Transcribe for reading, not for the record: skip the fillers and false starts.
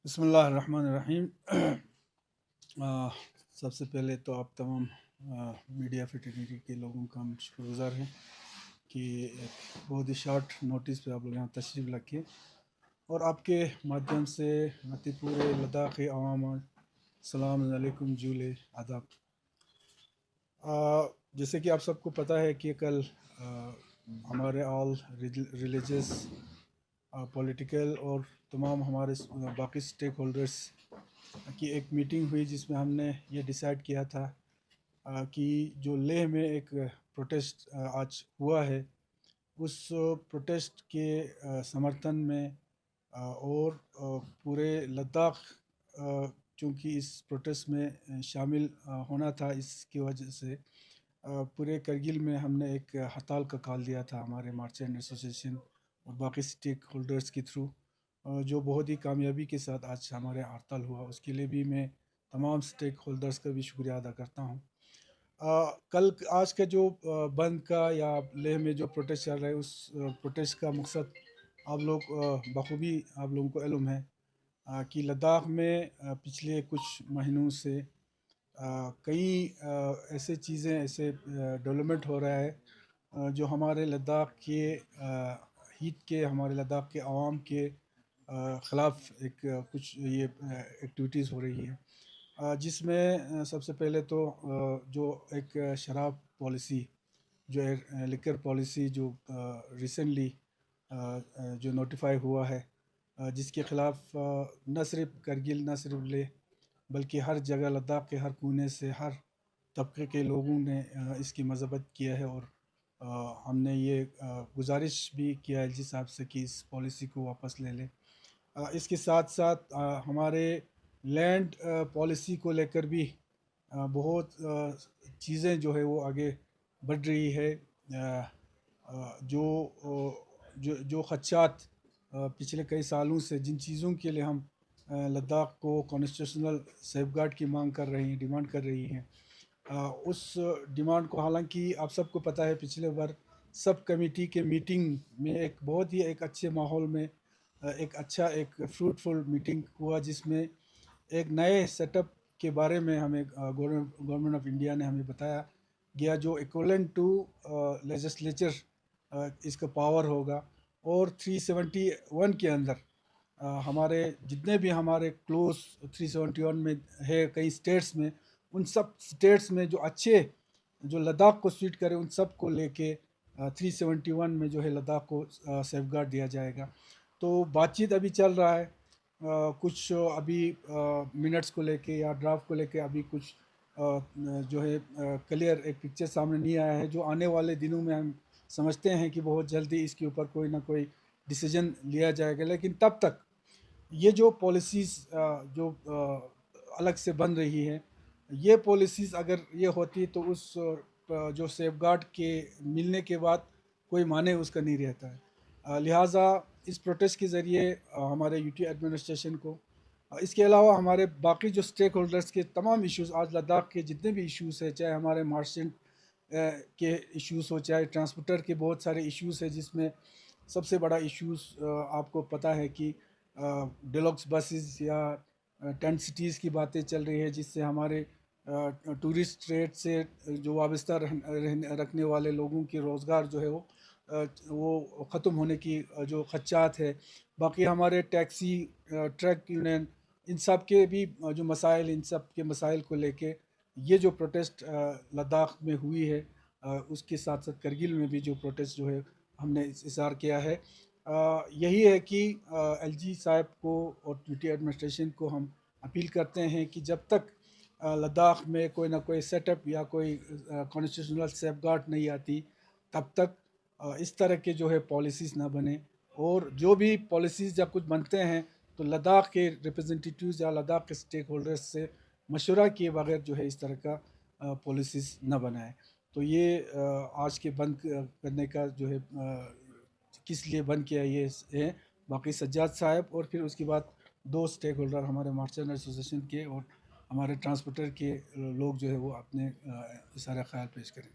بسم اللہ الرحمن الرحیم۔ سب سے پہلے تو آپ تمام میڈیا فیٹرنیٹی کے لوگوں کا ہم شکر گزار ہیں کہ ایک بہت ہی شارٹ نوٹس پہ آپ لوگ یہاں تشریف رکھے اور آپ کے مادھیم سے متی پورے لداخ عوام السلام علیکم جولے آداب۔ جیسے کہ آپ سب کو پتہ ہے کہ کل ہمارے آل ریلیجس پولیٹیکل اور تمام ہمارے باقی سٹیک ہولڈرس کی ایک میٹنگ ہوئی جس میں ہم نے یہ ڈیسائیڈ کیا تھا کہ جو لیہ میں ایک پروٹیسٹ آج ہوا ہے اس پروٹیسٹ کے سمرتھن میں اور پورے لداخ چونکہ اس پروٹیسٹ میں شامل ہونا تھا، اس کی وجہ سے پورے کرگل میں ہم نے ایک ہڑتال کا کال دیا تھا ہمارے مارچینٹ ایسوسیشن اور باقی سٹیک ہولڈرس کے تھرو، جو بہت ہی کامیابی کے ساتھ آج ہمارے ہڑتال ہوا۔ اس کے لیے بھی میں تمام سٹیک ہولڈرس کا بھی شکریہ ادا کرتا ہوں۔ آج کا جو بند کا یا لیہ میں جو پروٹیسٹ چل رہا ہے، اس پروٹیسٹ کا مقصد آپ لوگ بخوبی آپ لوگوں کو علم ہے کہ لداخ میں پچھلے کچھ مہینوں سے کئی ایسے چیزیں ایسے ڈیولپمنٹ ہو رہا ہے جو ہمارے لداخ کے ہیت کے ہمارے لداخ کے عوام کے خلاف ایک کچھ یہ ایکٹیویٹیز ہو رہی ہے، جس میں سب سے پہلے تو جو ایک شراب پالیسی جو لیکر پالیسی جو ریسنٹلی جو نوٹیفائی ہوا ہے، جس کے خلاف نہ صرف کرگل نہ صرف لیہ بلکہ ہر جگہ لداخ کے ہر کونے سے ہر طبقے کے لوگوں نے اس کی مذمت کیا ہے، اور ہم نے یہ گزارش بھی کیا ہے جس حساب سے کہ اس پالیسی کو واپس لے لیں۔ اس کے ساتھ ساتھ ہمارے لینڈ پالیسی کو لے کر بھی بہت چیزیں جو ہے وہ آگے بڑھ رہی ہے، جو خدشات پچھلے کئی سالوں سے جن چیزوں کے لیے ہم لداخ کو کانسٹیٹیوشنل سیف گارڈ کی مانگ کر رہے ہیں، ڈیمانڈ کر رہی ہیں، اس ڈیمانڈ کو حالانکہ آپ سب کو پتہ ہے پچھلے بار سب کمیٹی کے میٹنگ میں ایک بہت ہی ایک اچھے ماحول میں ایک اچھا ایک فروٹفل میٹنگ ہوا، جس میں ایک نئے سیٹ اپ کے بارے میں ہمیں گورنمنٹ آف انڈیا نے ہمیں بتایا گیا، جو ایکولنٹ ٹو لیجسلیچر اس کا پاور ہوگا، اور 371 کے اندر ہمارے جتنے بھی ہمارے کلوز 371 میں ہے کئی اسٹیٹس میں، ان سب اسٹیٹس میں جو اچھے جو لداخ کو سوٹ کرے ان سب کو لے کے 371 میں جو ہے لداخ کو سیف گارڈ دیا جائے گا۔ تو بات چیت ابھی چل رہا ہے، کچھ ابھی منٹس کو لے کے یا ڈرافٹ کو لے کے ابھی کچھ جو ہے کلیئر ایک پکچر سامنے نہیں آیا ہے، جو آنے والے دنوں میں ہم سمجھتے ہیں کہ بہت جلدی اس کے اوپر کوئی نہ کوئی ڈیسیجن لیا جائے گا۔ لیکن تب تک یہ جو پالیسیز جو الگ سے بن رہی ہے، یہ پالیسیز اگر یہ ہوتی تو اس جو سیف گارڈ کے ملنے کے بعد کوئی معنی اس کا نہیں رہتا ہے، لہٰذا اس پروٹیسٹ کے ذریعے ہمارے یو ٹی ایڈمنسٹریشن کو، اس کے علاوہ ہمارے باقی جو سٹیک ہولڈرس کے تمام ایشوز، آج لداخ کے جتنے بھی ایشوز ہیں، چاہے ہمارے مارشنٹ کے ایشوز ہو، چاہے ٹرانسپورٹر کے بہت سارے ایشوز ہیں، جس میں سب سے بڑا ایشوز آپ کو پتہ ہے کہ ڈیلکس بسز یا ٹینٹ سٹیز کی باتیں چل رہی ہے، جس سے ہمارے ٹورسٹ ریٹ سے جو وابستہ رکھنے والے لوگوں کے روزگار جو ہے وہ ختم ہونے کی جو خدشات ہے۔ باقی ہمارے ٹیکسی ٹرک یونین ان سب کے بھی جو مسائل، ان سب کے مسائل کو لے کے یہ جو پروٹیسٹ لداخ میں ہوئی ہے، اس کے ساتھ ساتھ کرگل میں بھی جو پروٹیسٹ جو ہے ہم نے اظہار کیا ہے، یہی ہے کہ ایل جی صاحب کو اور یو ٹی ایڈمنسٹریشن کو ہم اپیل کرتے ہیں کہ جب تک لداخ میں کوئی نہ کوئی سیٹ اپ یا کوئی کانسٹیٹیوشنل سیف گارڈ نہیں آتی، تب تک اس طرح کے جو ہے پالیسیز نہ بنے، اور جو بھی پالیسیز جب کچھ بنتے ہیں تو لداخ کے ریپرزنٹیٹیوز یا لداخ کے سٹیک ہولڈرز سے مشورہ کیے بغیر جو ہے اس طرح کا پالیسیز نہ بنائیں۔ تو یہ آج کے بند کرنے کا جو ہے کس لیے بند کیا یہ ہے، باقی سجاد صاحب اور پھر اس کے بعد دو سٹیک ہولڈر ہمارے مارچنٹ ایسوسیشن کے اور ہمارے ٹرانسپورٹر کے لوگ جو ہے وہ اپنے سارا خیال پیش کریں۔